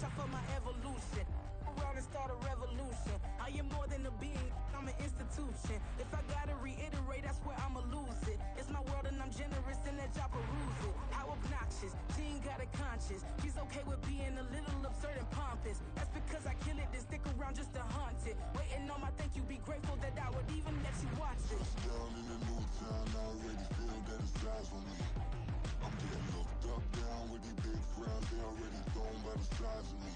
I felt my evolution. Around and start a revolution. I am more than a being, I'm an institution. If I gotta reiterate, that's where I'ma lose it. It's my world and I'm generous and that y'all peruse it. How obnoxious, she ain't got a conscience. She's okay with being a little absurd and pompous. That's because I kill it, then stick around just to haunt it. Waiting on my thank you, be grateful that I would even let you watch this. Down in the new town, I already feel that it's eyes on me. I'm getting looked up, down with these big frowns, they already thrown by the size of me.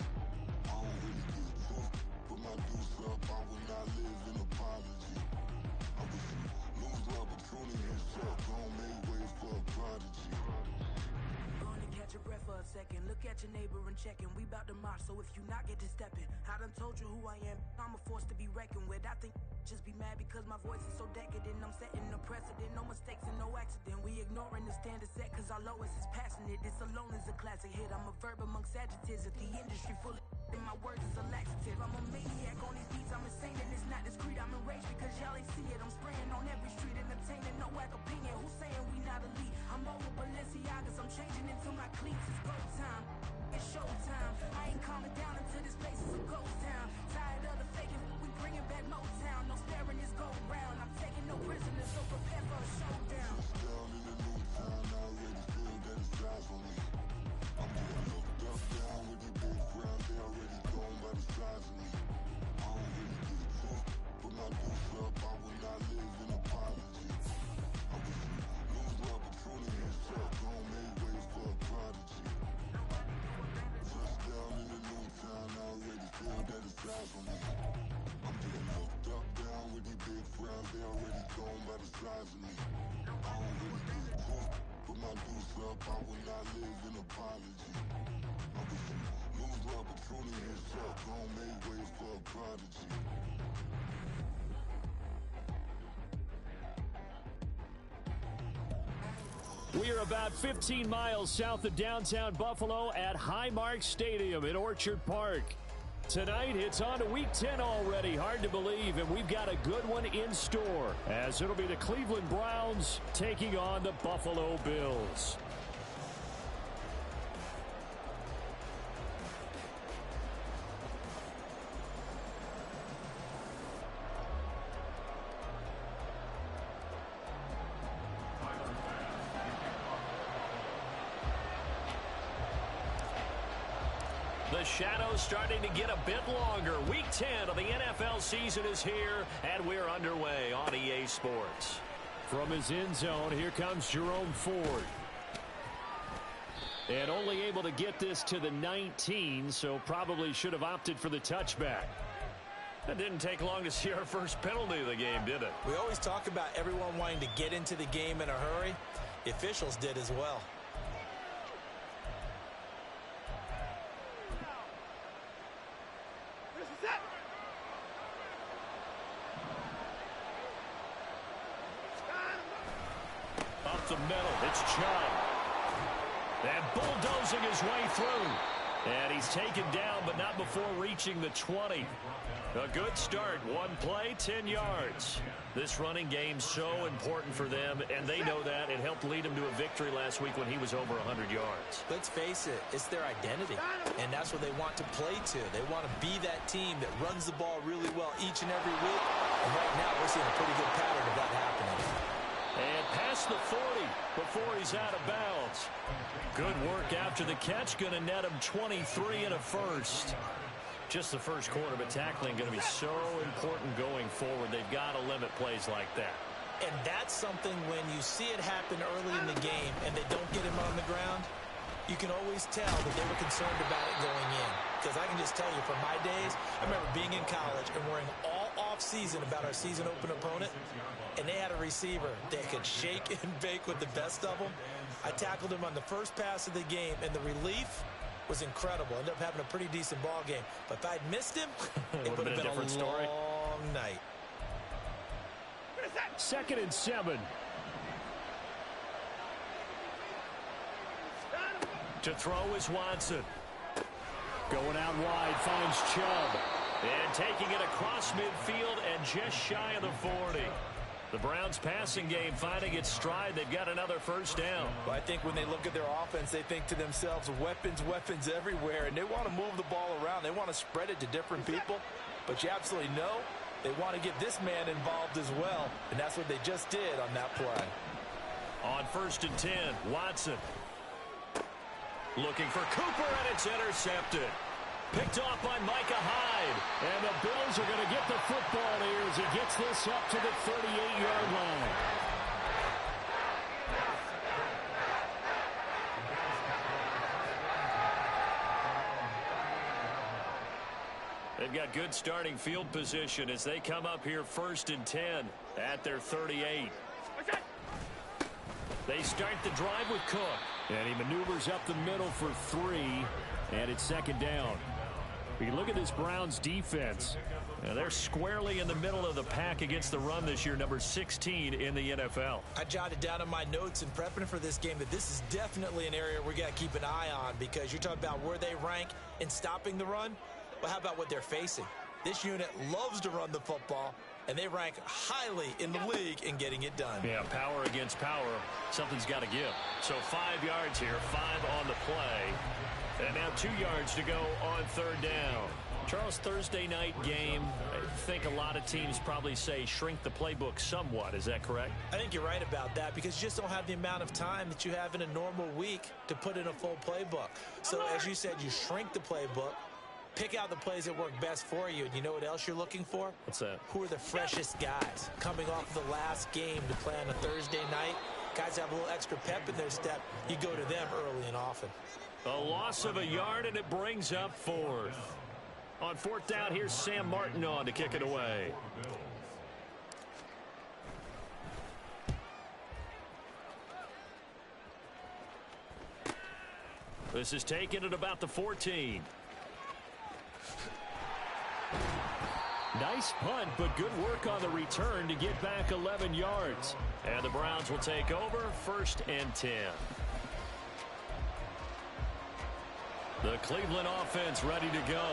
I don't really get tough, put my deuce up, I will not live in apology. I wish you lose the opportunity and shut, gon' make way for a prodigy. Gonna catch your breath for a second. Look at your neighbor and checkin'. We bout to march, so if you not get to steppin'. I done told you who I am. I'm a force to be reckoned with. I think just be mad because my voice is so decadent. I'm setting a precedent. No mistakes and no accident. We ignoring the standard set cause our lowest is passionate. This alone is a classic hit. I'm a verb amongst adjectives. If the industry full of and my words is a laxative. I'm a maniac on these beats, I'm insane and it's not discreet. I'm enraged because y'all ain't see it. I'm spraying on every street, entertaining, no whack opinion. Who's saying we not elite? I'm over Balenciagas, I'm changing into my cleats. It's go time, it's showtime. I ain't calming down until this place is a ghost town. Tired of the faking, we bringing back Motown. No sparing this go round. I'm taking no prisoners, so prepare for a showdown. Down in the new town, I already feel that it's eyes on me. I'm getting looked up, down with these big frowns, they already thrown by the size of me. I don't really get tough, put my deuce up, I will not live in apology. I wish you lose the opportunity and shut, gon' make way for a prodigy. Touchdown in the new town, I already feel that it's eyes on me. I'm getting looked up, down with these big frowns, they already thrown by the size of me. I don't really get tough, put my deuce up, I will not live in apology. I wish you lose the opportunity and shut, gon' make way for a prodigy. We are about 15 miles south of downtown Buffalo at Highmark Stadium in Orchard Park. Tonight, it's on to Week 10 already. Hard to believe, and we've got a good one in store, as it'll be the Cleveland Browns taking on the Buffalo Bills. The shadow's starting to get a bit longer. Week 10 of the NFL season is here, and we're underway on EA Sports. From his end zone, here comes Jerome Ford. And only able to get this to the 19, so probably should have opted for the touchback. That didn't take long to see our first penalty of the game, did it? We always talk about everyone wanting to get into the game in a hurry. The officials did as well. Up the middle, it's Chubb. And bulldozing his way through. And he's taken down, but not before reaching the 20. A good start. One play, 10 yards. This running game's so important for them, and they know that. It helped lead them to a victory last week when he was over 100 yards. Let's face it, it's their identity, and that's what they want to play to. They want to be that team that runs the ball really well each and every week, and right now we're seeing a pretty good pattern of that happening. And past the 40 before he's out of bounds. Good work after the catch. Going to net him 23 and a first. Just the first quarter, but tackling going to be so important going forward. They've got to limit plays like that. And that's something when you see it happen early in the game and they don't get him on the ground, you can always tell that they were concerned about it going in. Because I can just tell you from my days, I remember being in college and worrying all off-season about our season open opponent, and they had a receiver that could shake and bake with the best of them. I tackled him on the first pass of the game, and the relief was incredible. Ended up having a pretty decent ball game. But if I'd missed him, it would have been a different story. Long night. 2nd and 7. To throw is Watson. Going out wide, finds Chubb. And taking it across midfield and just shy of the 40. The Browns passing game finding its stride. They've got another first down. Well, I think when they look at their offense, they think to themselves, weapons, weapons everywhere, and they want to move the ball around. They want to spread it to different people, but you absolutely know they want to get this man involved as well, and that's what they just did on that play. On 1st and 10, Watson. Looking for Cooper, and it's intercepted. Picked off by Micah Hyde. And the Bills are going to get the football here as he gets this up to the 38-yard line. They've got good starting field position as they come up here 1st and 10 at their 38. They start the drive with Cook. And he maneuvers up the middle for 3. And it's 2nd down. You look at this Browns defense. They're squarely in the middle of the pack against the run this year, number 16 in the NFL. I jotted down in my notes in prepping for this game that this is definitely an area we're going to keep an eye on, because you're talking about where they rank in stopping the run. Well, how about what they're facing? This unit loves to run the football, and they rank highly in the league in getting it done. Yeah, power against power. Something's got to give. So 5 yards here, 5 on the play. And now 2 yards to go on 3rd down. Charles, Thursday night game, I think a lot of teams probably say shrink the playbook somewhat. Is that correct? I think you're right about that, because you just don't have the amount of time that you have in a normal week to put in a full playbook. So as you said, you shrink the playbook, pick out the plays that work best for you. And you know what else you're looking for? What's that? Who are the freshest guys coming off the last game to play on a Thursday night? Guys have a little extra pep in their step. You go to them early and often. A loss of a yard, and it brings up 4th. On 4th down, here's Sam Martin on to kick it away. This is taken at about the 14. Nice punt, but good work on the return to get back 11 yards. And the Browns will take over 1st and 10. The Cleveland offense ready to go.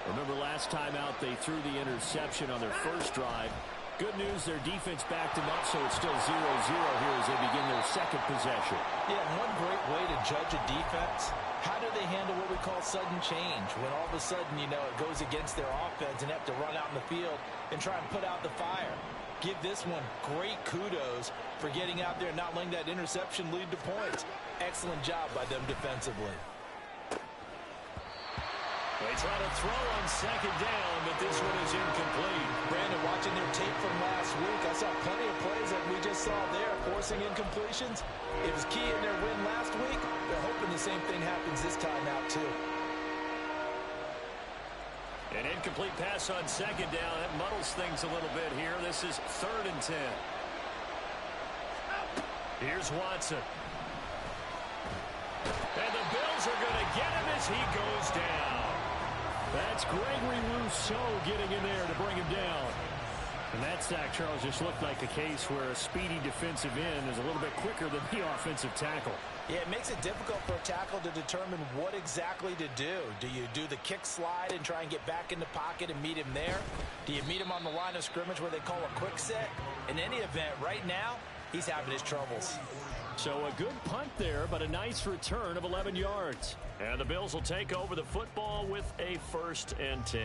Remember last time out they threw the interception on their first drive. Good news, their defense backed them up, so it's still 0-0 here as they begin their second possession. Yeah, one great way to judge a defense, how do they handle what we call sudden change? When all of a sudden, you know, it goes against their offense and have to run out in the field and try and put out the fire. Give this one great kudos for getting out there and not letting that interception lead to points. Excellent job by them defensively. They try to throw on 2nd down, but this one is incomplete. Brandon, watching their tape from last week, I saw plenty of plays like we just saw there, forcing incompletions. It was key in their win last week. They're hoping the same thing happens this time out, too. An incomplete pass on 2nd down. That muddles things a little bit here. This is 3rd and 10. Here's Watson. And the Bills are going to get him as he goes down. That's Gregory Rousseau getting in there to bring him down. And that sack, Charles, just looked like a case where a speedy defensive end is a little bit quicker than the offensive tackle. Yeah, it makes it difficult for a tackle to determine what exactly to do. Do you do the kick slide and try and get back in the pocket and meet him there? Do you meet him on the line of scrimmage where they call a quick set? In any event, right now, he's having his troubles. So a good punt there, but a nice return of 11 yards. And the Bills will take over the football with a 1st and 10.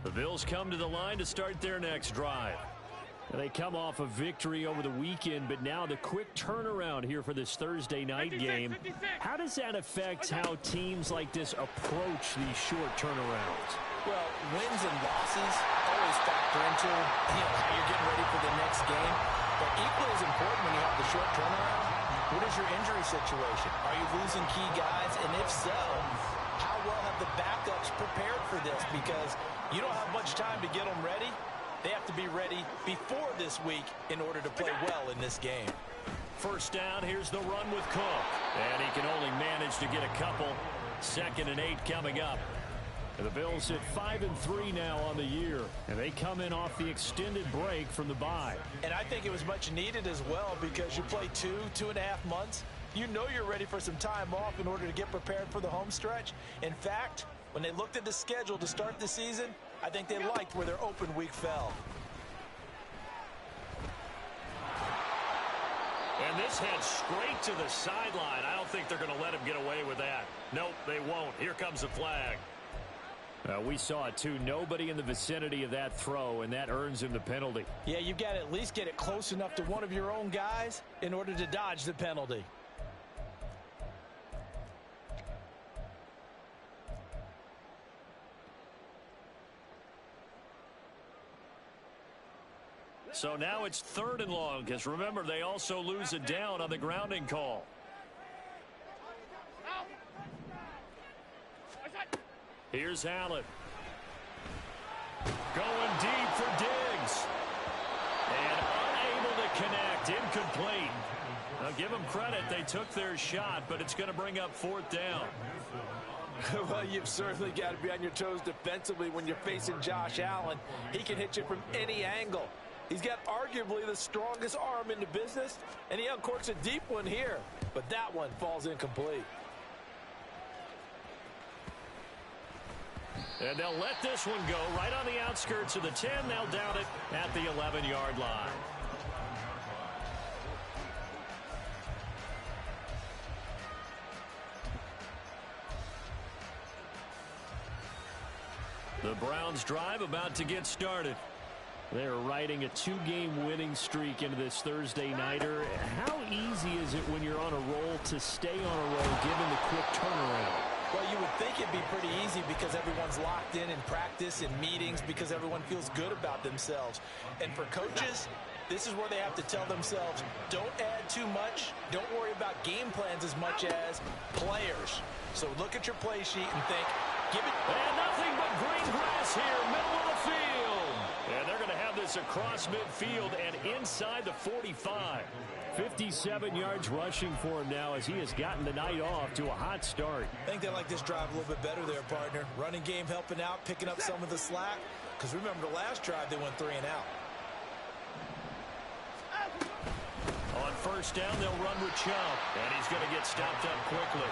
The Bills come to the line to start their next drive. They come off a victory over the weekend, but now the quick turnaround here for this Thursday night game. How does that affect how teams like this approach these short turnarounds? Well, wins and losses always factor into how you're getting ready for the next game. But equally as important when you have the short turnaround, what is your injury situation? Are you losing key guys? And if so, how well have the backups prepared for this? Because you don't have much time to get them ready. They have to be ready before this week in order to play well in this game. 1st down, here's the run with Cook. And he can only manage to get a couple. 2nd and 8 coming up. And the Bills at 5-3 now on the year. And they come in off the extended break from the bye. And I think it was much needed as well, because you play 2.5 months. You know you're ready for some time off in order to get prepared for the home stretch. In fact, when they looked at the schedule to start the season, I think they liked where their open week fell. And this heads straight to the sideline. I don't think they're going to let him get away with that. Nope, they won't. Here comes the flag. We saw it, too. Nobody in the vicinity of that throw, and that earns him the penalty. Yeah, you've got to at least get it close enough to one of your own guys in order to dodge the penalty. So now it's 3rd and long, because remember, they also lose it down on the grounding call. Here's Allen. Going deep for Diggs. And unable to connect. Incomplete. Now give them credit. They took their shot, but it's going to bring up 4th down. Well, you've certainly got to be on your toes defensively when you're facing Josh Allen. He can hit you from any angle. He's got arguably the strongest arm in the business, and he uncorks a deep one here. But that one falls incomplete. And they'll let this one go right on the outskirts of the 10. They'll down it at the 11-yard line. The Browns drive about to get started. They're riding a 2-game winning streak into this Thursday nighter. How easy is it when you're on a roll to stay on a roll given the quick turnaround? Well, you would think it'd be pretty easy because everyone's locked in practice and meetings because everyone feels good about themselves. And for coaches, this is where they have to tell themselves, don't add too much. Don't worry about game plans as much as players. So look at your play sheet and think, give it. And nothing but green grass here, middle of the field. And they're going to have this across midfield and inside the 45. 57 yards rushing for him now as he has gotten the night off to a hot start. I think they like this drive a little bit better there, partner. Running game helping out, picking up some of the slack. Because remember, the last drive, they went 3 and out. On 1st down, they'll run with Chubb. And he's going to get stopped up quickly.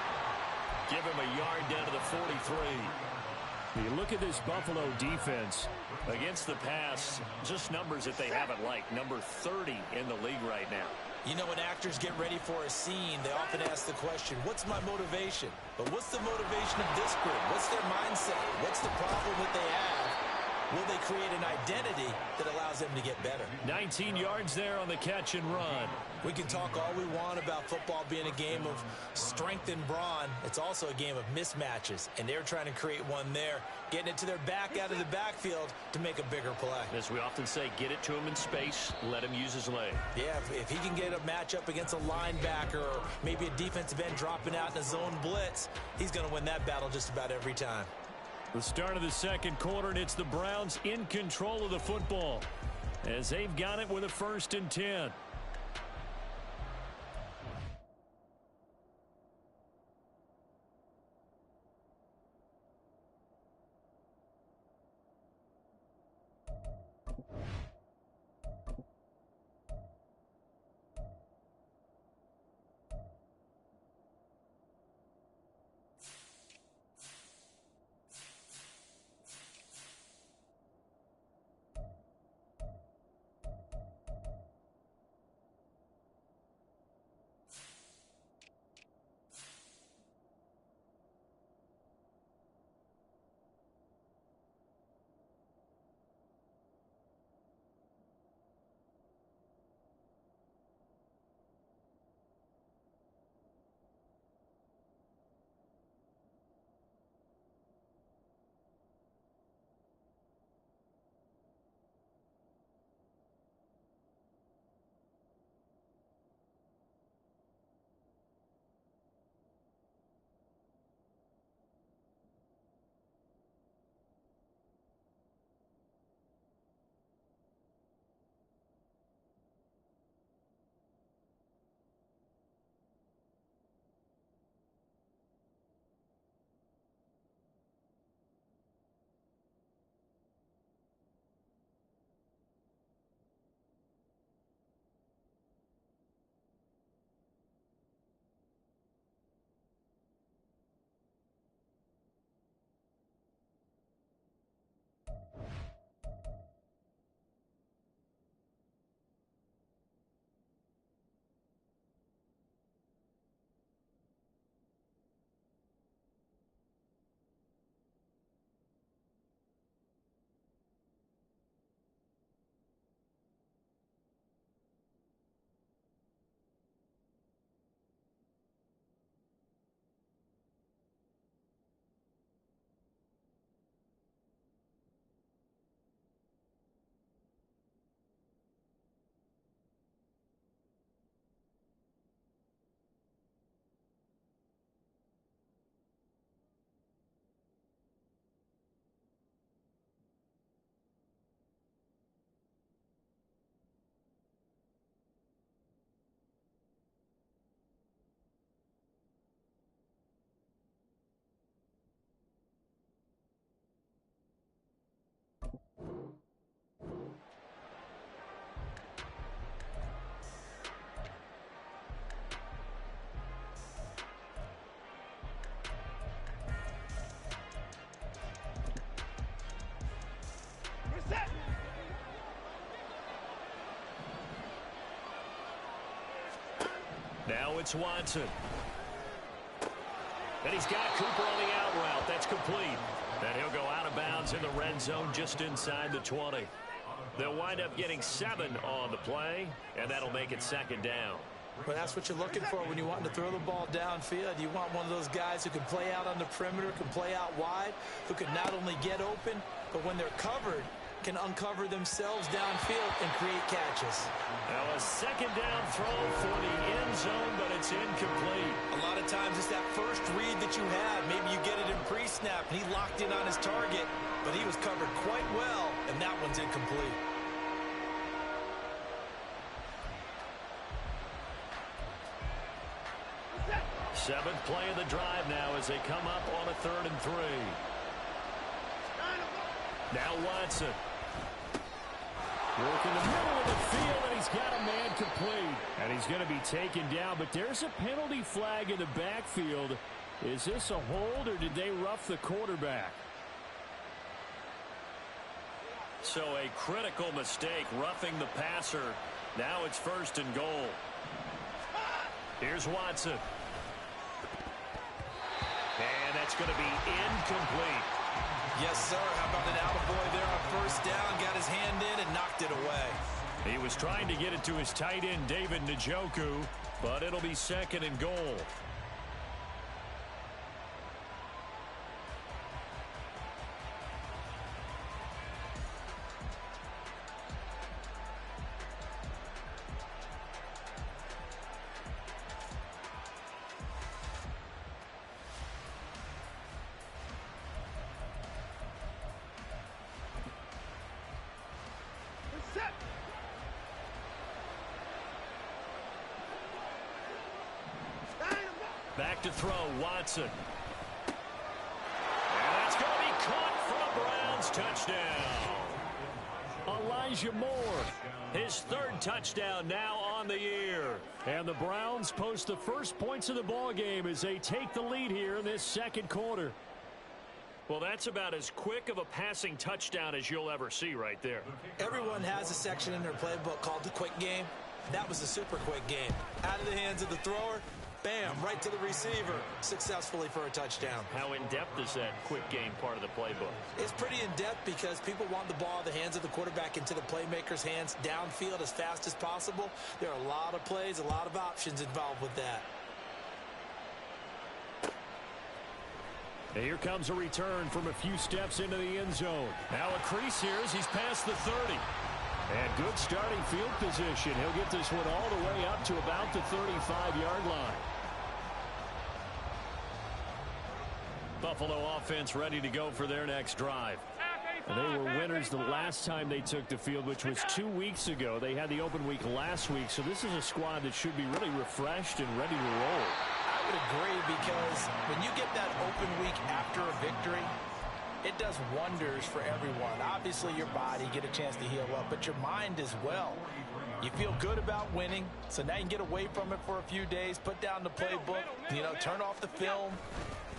Give him a yard down to the 43. You look at this Buffalo defense against the pass, just numbers that they haven't liked. Number 30 in the league right now. You know, when actors get ready for a scene, they often ask the question, what's my motivation? But what's the motivation of this group? What's their mindset? What's the problem that they have? Will they create an identity that allows them to get better? 19 yards there on the catch and run. We can talk all we want about football being a game of strength and brawn. It's also a game of mismatches, and they're trying to create one there, getting it to their back out of the backfield to make a bigger play. As we often say, get it to him in space, let him use his leg. Yeah, if he can get a matchup against a linebacker or maybe a defensive end dropping out in a zone blitz, he's going to win that battle just about every time. The start of the 2nd quarter, and it's the Browns in control of the football as they've got it with a 1st and 10. Now it's Watson. And he's got Cooper on the out route. That's complete. And he'll go out of bounds in the red zone just inside the 20. They'll wind up getting 7 on the play, and that'll make it second down. Well, that's what you're looking for when you want to throw the ball downfield. You want one of those guys who can play out on the perimeter, can play out wide, who can not only get open, but when they're covered, can uncover themselves downfield and create catches. Now a second down throw for the end zone, but it's incomplete. A lot of times it's that first read that you have. Maybe you get it in pre-snap, and he locked in on his target, but he was covered quite well, and that one's incomplete. Seventh play of the drive now as they come up on a 3rd and 3. Now Watson. Working the middle of the field, and he's got a man complete. And he's going to be taken down, but there's a penalty flag in the backfield. Is this a hold, or did they rough the quarterback? So a critical mistake, roughing the passer. Now it's 1st and goal. Here's Watson. And that's going to be incomplete. Yes, sir. How about an attaboy there on 1st down? Got his hand in and knocked it away. He was trying to get it to his tight end, David Njoku, but it'll be 2nd and goal. Back to throw, Watson. And that's going to be caught for a Browns touchdown. Elijah Moore, his 3rd touchdown now on the year. And the Browns post the first points of the ball game as they take the lead here in this 2nd quarter. Well, that's about as quick of a passing touchdown as you'll ever see right there. Everyone has a section in their playbook called the quick game. That was a super quick game. Out of the hands of the thrower, bam, right to the receiver, successfully for a touchdown. How in-depth is that quick game part of the playbook? It's pretty in-depth because people want the ball in the hands of the quarterback into the playmaker's hands downfield as fast as possible. There are a lot of plays, a lot of options involved with that. And here comes a return from a few steps into the end zone. Now a crease here as he's past the 30. And good starting field position. He'll get this one all the way up to about the 35-yard line. Buffalo offense ready to go for their next drive. And they were winners the last time they took the field, which was 2 weeks ago. They had the open week last week, so this is a squad that should be really refreshed and ready to roll. I would agree, because when you get that open week after a victory, it does wonders for everyone. Obviously, your body, get a chance to heal up, but your mind as well. You feel good about winning, so now you can get away from it for a few days, put down the playbook, turn off the film.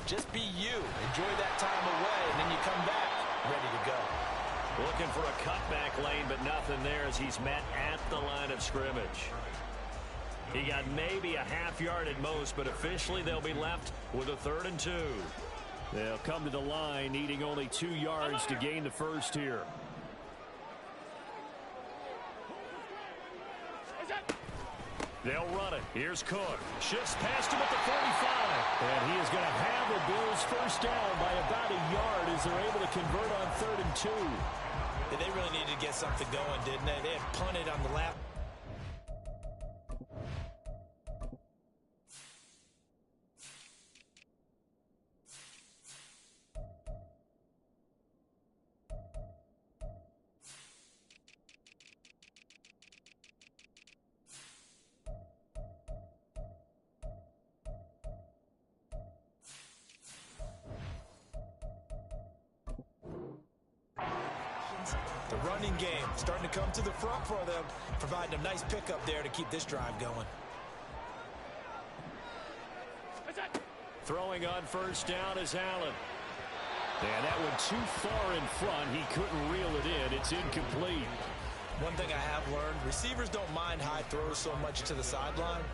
Just be you. Enjoy that time away, and then you come back ready to go. Looking for a cutback lane, but nothing there as he's met at the line of scrimmage. He got maybe a half yard at most, but officially they'll be left with a 3rd and 2. They'll come to the line needing only 2 yards to gain the first here. They'll run it. Here's Cook. Shifts past him at the 45. And he is going to have the Bills first down by about a yard as they're able to convert on 3rd and 2. Yeah, they really needed to get something going, didn't they? They had punted on the lap. The running game starting to come to the front for them, providing a nice pickup there to keep this drive going. Throwing on first down is Allen. And that one too far in front. He couldn't reel it in. It's incomplete. One thing I have learned, receivers don't mind high throws so much to the sideline,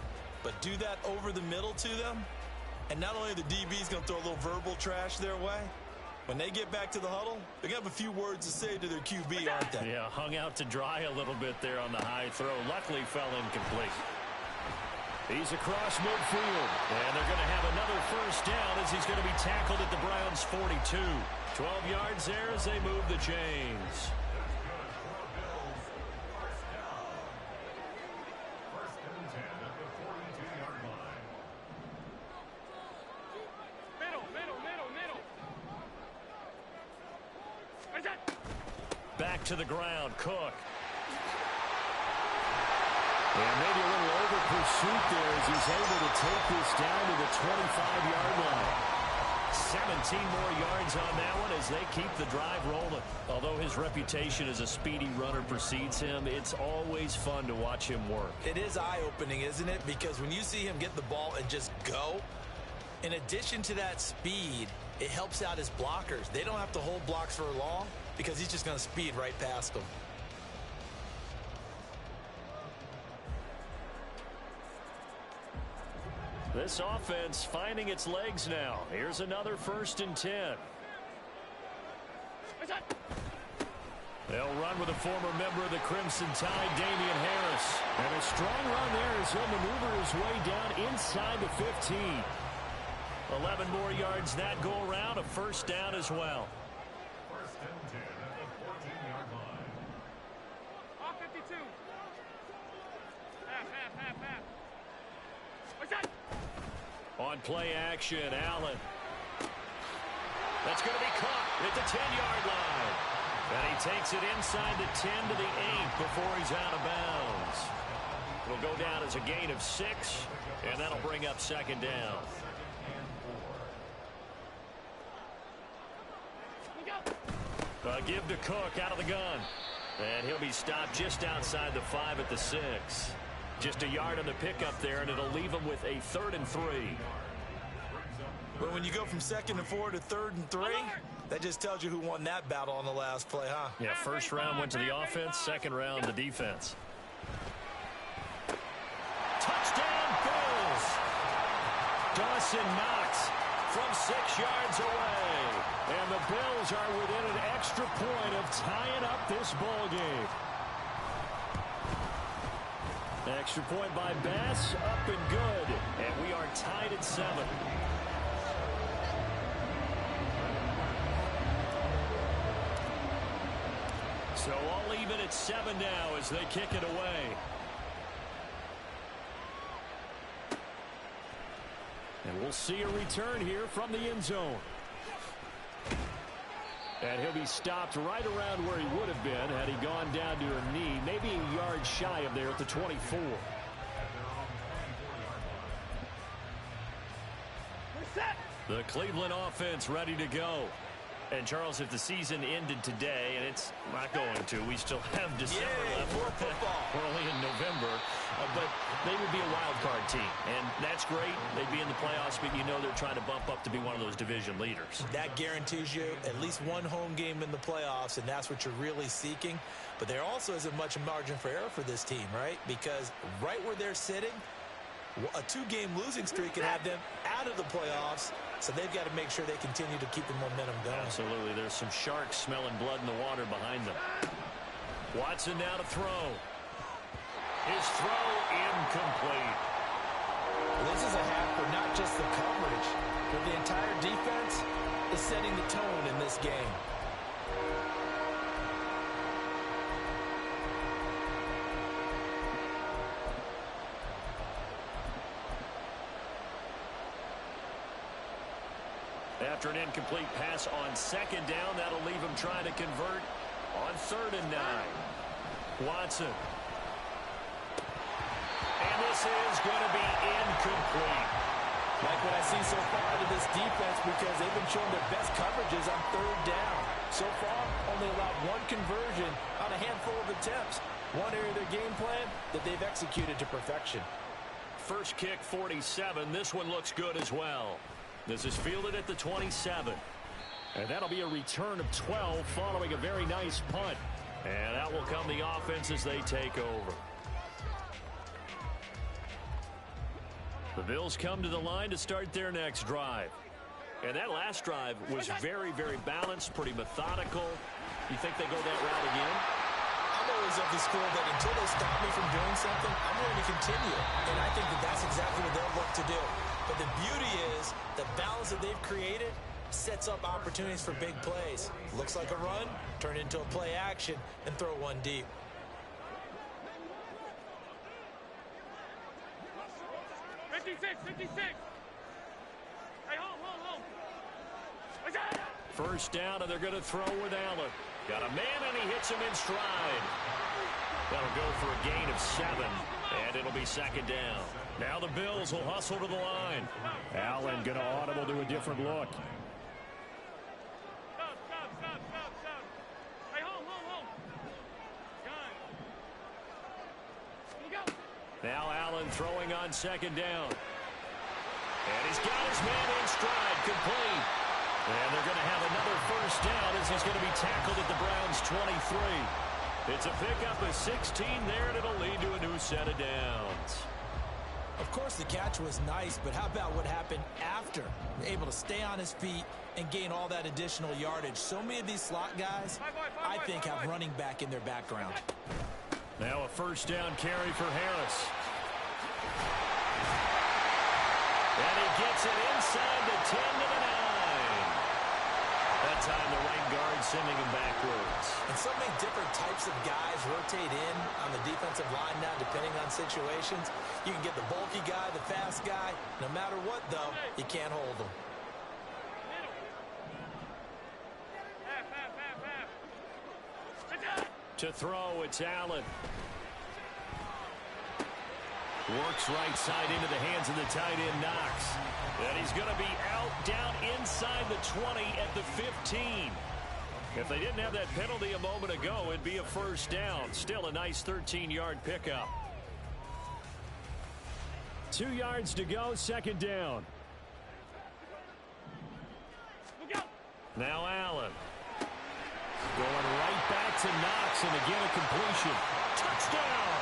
But do that over the middle to them, and not only the DB's going to throw a little verbal trash their way, when they get back to the huddle, they're going to have a few words to say to their QB, aren't they? Yeah, hung out to dry a little bit there on the high throw. Luckily fell incomplete. He's across midfield, and they're going to have another first down as he's going to be tackled at the Browns' 42. 12 yards there as they move the chains. Back to the ground, Cook. And maybe a little over pursuit there as he's able to take this down to the 25-yard line. 17 more yards on that one as they keep the drive rolling. Although his reputation as a speedy runner precedes him, it's always fun to watch him work. It is eye-opening, isn't it? Because when you see him get the ball and just go, in addition to that speed, it helps out his blockers. They don't have to hold blocks for long because he's just going to speed right past them. This offense finding its legs now. Here's another 1st and 10. They'll run with a former member of the Crimson Tide, Damian Harris. And a strong run there as he'll maneuver his way down inside the 15. 11 more yards that go around, a first down as well. 1st and 10 at the 14-yard line. Off 52. Half. What's that? On play action, Allen. That's going to be caught at the 10-yard line. And he takes it inside the 10 to the 8 before he's out of bounds. It'll go down as a gain of 6, and that'll bring up 2nd down. Give to Cook out of the gun. And he'll be stopped just outside the 5 at the 6. Just a yard on the pickup there, and it'll leave him with a 3rd and 3. But when you go from 2nd and 4 to 3rd and 3, that just tells you who won that battle on the last play, huh? Yeah, first round went to the offense, second round the defense. Touchdown, Bills! Dawson Knox from 6 yards away. And the Bills are within an extra point of tying up this ball game. Extra point by Bass, up and good. And we are tied at 7. So all even at 7 now as they kick it away. And we'll see a return here from the end zone. And he'll be stopped right around where he would have been had he gone down to a knee, maybe a yard shy of there at the 24. The Cleveland offense ready to go. And, Charles, if the season ended today, and it's not going to, we still have December left. More football. We're only in November. But they would be a wild card team. And that's great. They'd be in the playoffs, but you know they're trying to bump up to be one of those division leaders. That guarantees you at least one home game in the playoffs, and that's what you're really seeking. But there also isn't much margin for error for this team, right? Because right where they're sitting, a 2-game losing streak can have them out of the playoffs. So they've got to make sure they continue to keep the momentum going. Absolutely. There's some sharks smelling blood in the water behind them. Watson now to throw. His throw incomplete. This is a half for not just the coverage, but the entire defense is setting the tone in this game. After an incomplete pass on 2nd down, that'll leave him trying to convert on 3rd and 9. Watson. And this is going to be incomplete. Like what I see so far out of this defense, because they've been showing their best coverages on 3rd down. So far, only allowed 1 conversion on a handful of attempts. One area of their game plan that they've executed to perfection. First kick, 47. This one looks good as well. This is fielded at the 27. And that'll be a return of 12 following a very nice punt. And that will come the offense as they take over. The Bills come to the line to start their next drive. And that last drive was very, very balanced, pretty methodical. You think they go that route again? I'm always of the school that until they stop me from doing something, I'm going to continue. And I think that that's exactly what they'll look to do. But the beauty is the balance that they've created sets up opportunities for big plays. Looks like a run, turn it into a play action, and throw one deep. Hey, hold. First down, and they're going to throw with Allen. Got a man, and he hits him in stride. That'll go for a gain of 7, and it'll be second down. Now the Bills will hustle to the line. Allen going to audible to a different look. Stop. Hey, hold. Gun. Here you go. Now Allen throwing on second down. And he's got his man in stride, complete. And they're going to have another first down as he's going to be tackled at the Browns' 23. It's a pickup of 16 there, and it'll lead to a new set of downs. Of course, the catch was nice, but how about what happened after? Able to stay on his feet and gain all that additional yardage. So many of these slot guys, I think, have running back in their background. Now a first down carry for Harris. And he gets it inside the 10 to the 9. That time the right guard sending him backwards. And so many different types of guys rotate in on the defensive line now, depending on situations. You can get the bulky guy, the fast guy. No matter what, though, you can't hold them. To throw, it's Allen. Works right side into the hands of the tight end, Knox. And he's going to be out, down inside the 20 at the 15. If they didn't have that penalty a moment ago, it'd be a first down. Still a nice 13-yard pickup. 2 yards to go, second down. Now Allen. Going right back to Knox, and again a completion. Touchdown!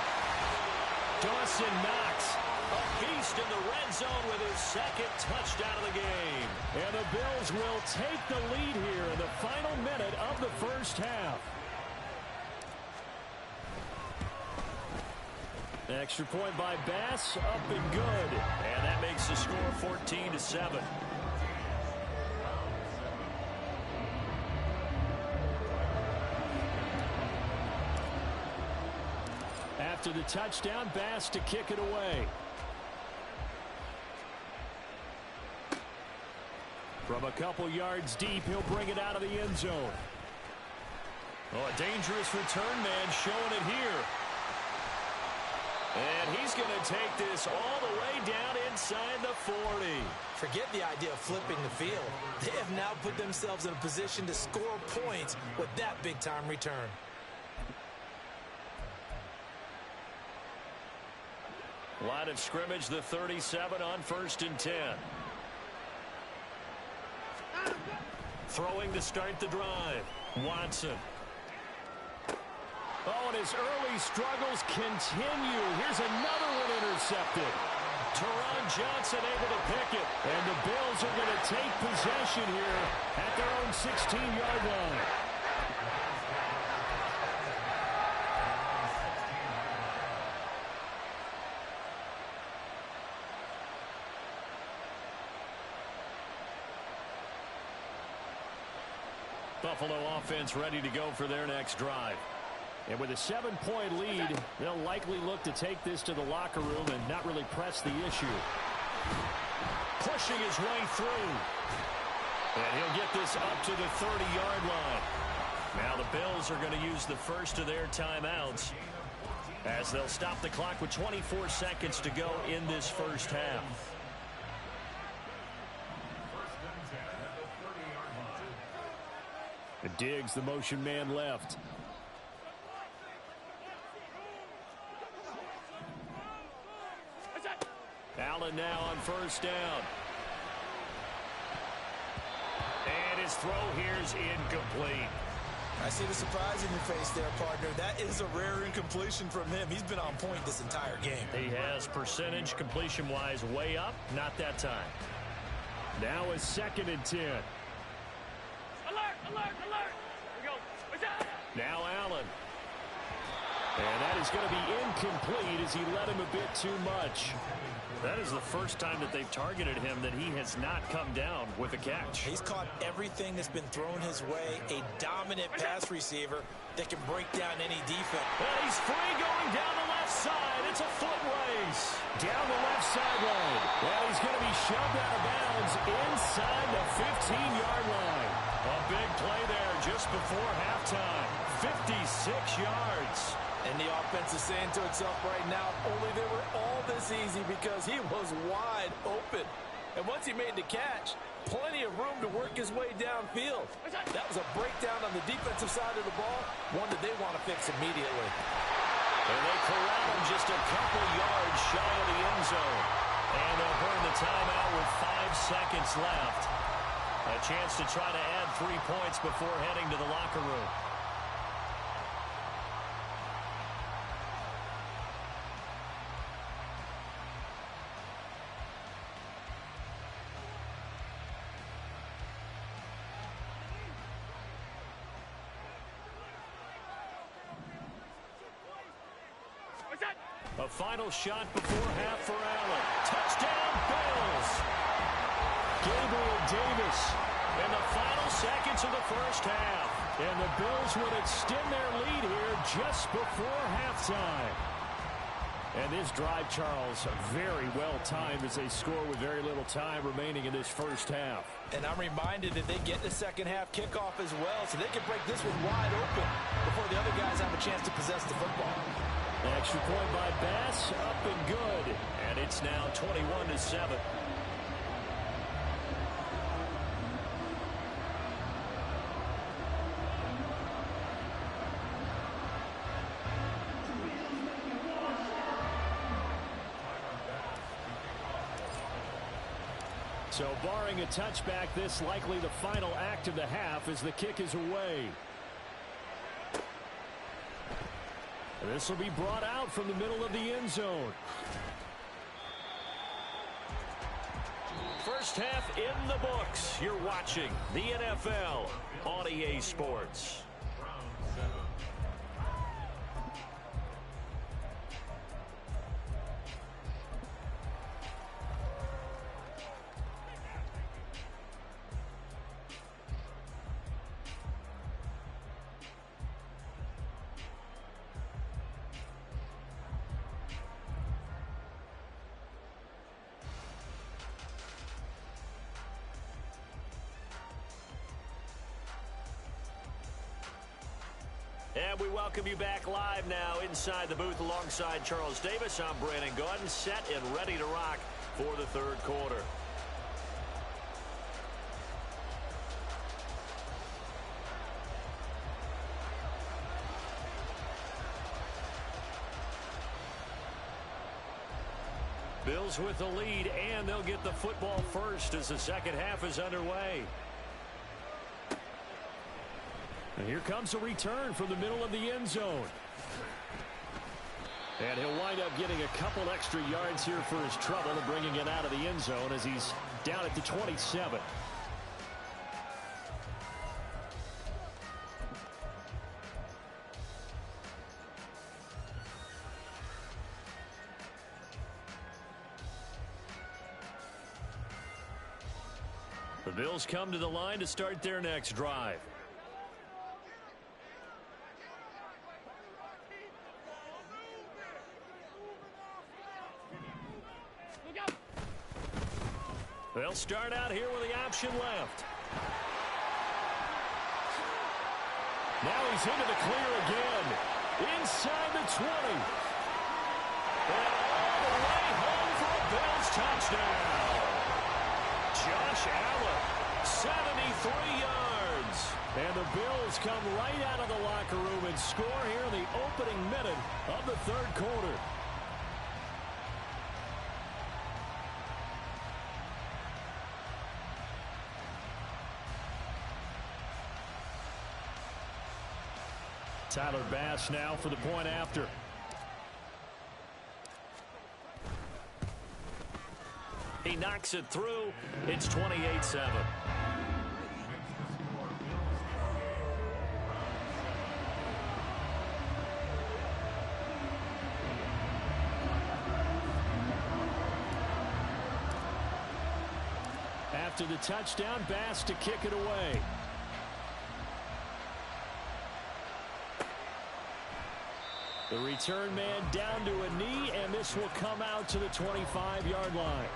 Dawson Knox, a beast in the red zone with his second touchdown of the game. And the Bills will take the lead here in the final minute of the first half. Extra point by Bass, up and good. And that makes the score 14-7. After the touchdown, Bass to kick it away. From a couple yards deep, he'll bring it out of the end zone. Oh, a dangerous return man showing it here. And he's going to take this all the way down inside the 40. Forget the idea of flipping the field. They have now put themselves in a position to score points with that big-time return. Line of scrimmage, the 37 on 1st and 10. Throwing to start the drive. Watson. Oh, and his early struggles continue. Here's another one intercepted. Teron Johnson able to pick it. And the Bills are going to take possession here at their own 16-yard line. Buffalo offense ready to go for their next drive. And with a 7-point lead, they'll likely look to take this to the locker room and not really press the issue. Pushing his way through. And he'll get this up to the 30-yard line. Now the Bills are going to use the first of their timeouts as they'll stop the clock with 24 seconds to go in this first half. Diggs, the motion man left. Allen now on first down. And his throw here's incomplete. I see the surprise in your face there, partner. That is a rare incompletion from him. He's been on point this entire game. He has percentage completion-wise way up. Not that time. Now a 2nd and 10. Alert, alert, alert. Here we go. What's that? Now Allen. And that is going to be incomplete as he led him a bit too much. That is the first time that they've targeted him that he has not come down with a catch. He's caught everything that's been thrown his way. A dominant pass receiver that can break down any defense. And he's free going down the left side. It's a foot race. Down the left sideline. Well, he's going to be shoved out of bounds inside the 15-yard line. A big play there just before halftime. 56 yards. And the offense is saying to itself right now, only they were all this easy because he was wide open. And once he made the catch, plenty of room to work his way downfield. That was a breakdown on the defensive side of the ball, one that they want to fix immediately. And they corral him just a couple yards shy of the end zone. And they'll burn the timeout with 5 seconds left. A chance to try to add 3 points before heading to the locker room. A final shot before half for Allen. Touchdown, Bills. Gabriel Davis in the final seconds of the first half. And the Bills would extend their lead here just before halftime. And this drive, Charles, very well timed as they score with very little time remaining in this first half. And I'm reminded that they get the second half kickoff as well, so they can break this one wide open before the other guys have a chance to possess the football. Extra point by Bass, up and good. And it's now 21-7. So barring a touchback, this likely the final act of the half as the kick is away. This will be brought out from the middle of the end zone. First half in the books. You're watching the NFL on EA Sports. And we welcome you back live now inside the booth alongside Charles Davis. I'm Brandon Gaudin, set and ready to rock for the third quarter. Bills with the lead, and they'll get the football first as the second half is underway. And here comes a return from the middle of the end zone. And he'll wind up getting a couple extra yards here for his trouble and bringing it out of the end zone as he's down at the 27. The Bills come to the line to start their next drive. They'll start out here with the option left. Now he's into the clear again. Inside the 20. And all the way home for a Bills touchdown. Josh Allen, 73 yards. And the Bills come right out of the locker room and score here in the opening minute of the third quarter. Tyler Bass now for the point after. He knocks it through. It's 28-7. After the touchdown, Bass to kick it away. The return man down to a knee, and this will come out to the 25-yard line.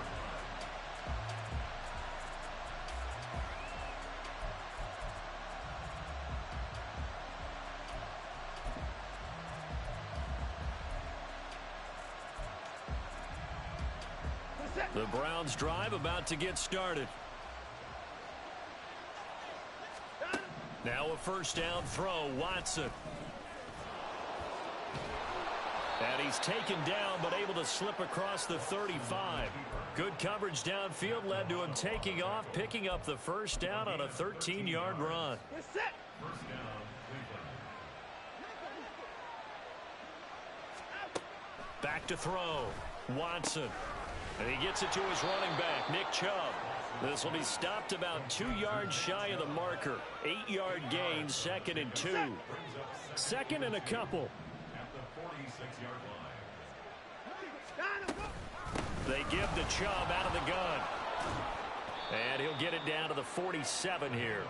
The Browns drive about to get started. Now a first down throw, Watson. And he's taken down but able to slip across the 35. Good coverage downfield led to him taking off, picking up the first down on a 13-yard run. Back to throw, Watson. And he gets it to his running back, Nick Chubb. This will be stopped about 2 yards shy of the marker. 8-yard gain, 2nd and 2. 2nd and a couple. They give the Chubb out of the gun. And he'll get it down to the 47 here.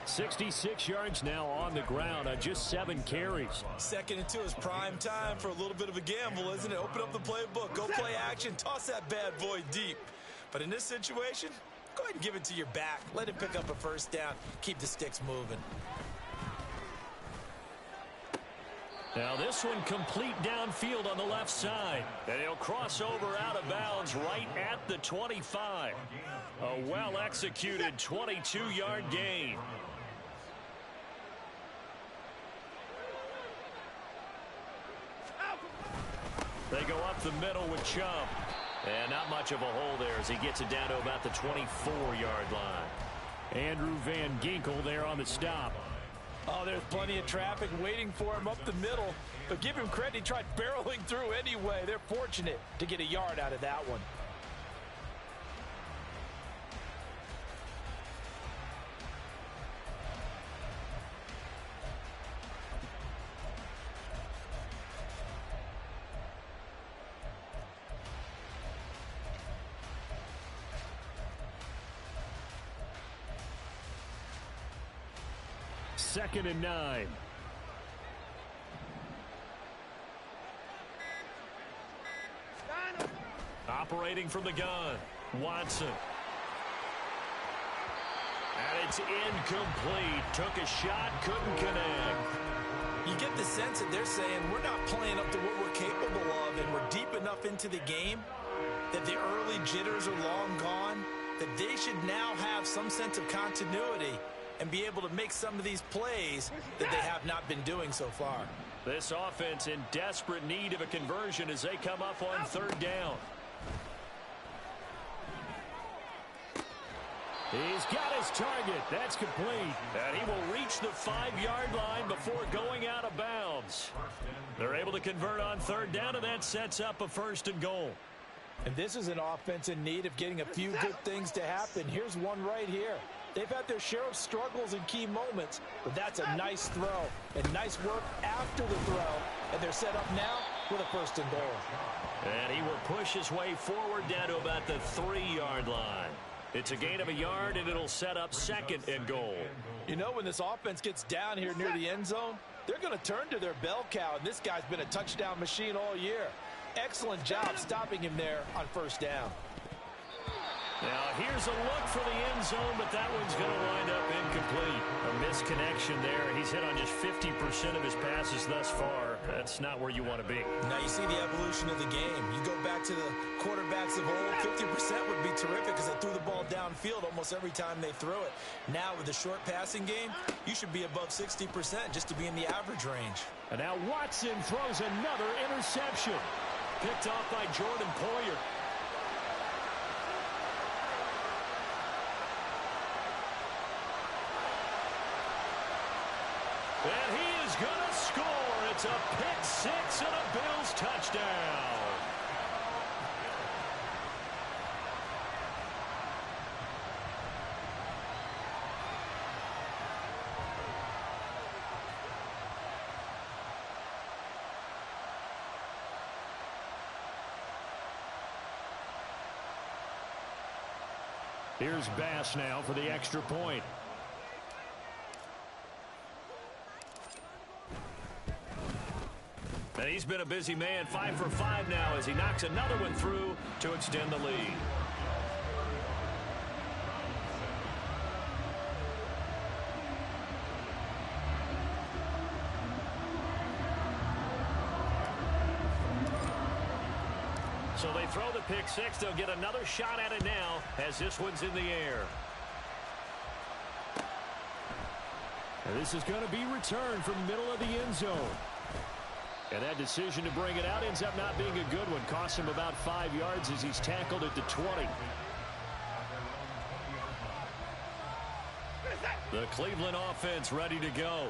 66 yards now on the ground on just 7 carries. 2nd and 2 is prime time for a little bit of a gamble, isn't it? Open up the playbook, go play action, toss that bad boy deep. But in this situation, go ahead and give it to your back. Let him pick up a first down. Keep the sticks moving. Now this one complete downfield on the left side. And he'll cross over out of bounds right at the 25. A well-executed 22-yard gain. They go up the middle with Chubb. And not much of a hole there as he gets it down to about the 24-yard line. Andrew Van Ginkel there on the stop. Oh, there's plenty of traffic waiting for him up the middle. But give him credit, he tried barreling through anyway. They're fortunate to get a yard out of that one. Second and 9. Operating from the gun, Watson. And it's incomplete. Took a shot, couldn't connect. You get the sense that they're saying we're not playing up to what we're capable of, and we're deep enough into the game that the early jitters are long gone, that they should now have some sense of continuity and be able to make some of these plays that they have not been doing so far. This offense in desperate need of a conversion as they come up on 3rd down. He's got his target. That's complete. And he will reach the 5-yard line before going out of bounds. They're able to convert on 3rd down, and that sets up a 1st and goal. And this is an offense in need of getting a few good things to happen. Here's one right here. They've had their share of struggles in key moments, but that's a nice throw and nice work after the throw. And they're set up now with a 1st and goal. And he will push his way forward down to about the 3-yard line. It's a gain of a yard, and it'll set up 2nd and goal. You know, when this offense gets down here near the end zone, they're going to turn to their bell cow, and this guy's been a touchdown machine all year. Excellent job stopping him there on 1st down. Now here's a look for the end zone, but that one's going to wind up incomplete. A misconnection there. He's hit on just 50% of his passes thus far. That's not where you want to be. Now you see the evolution of the game. You go back to the quarterbacks of old, 50% would be terrific because they threw the ball downfield almost every time they threw it. Now with the short passing game, you should be above 60% just to be in the average range. And now Watson throws another interception. Picked off by Jordan Poyer. And he is is going to score. It's a pick six and a Bills touchdown. Here's Bass now for the extra point. And he's been a busy man, 5 for 5 now as he knocks another one through to extend the lead. So they throw the pick six. They'll get another shot at it now as this one's in the air. And this is going to be returned from the middle of the end zone. And that decision to bring it out ends up not being a good one. Costs him about 5 yards as he's tackled at the 20. The Cleveland offense ready to go.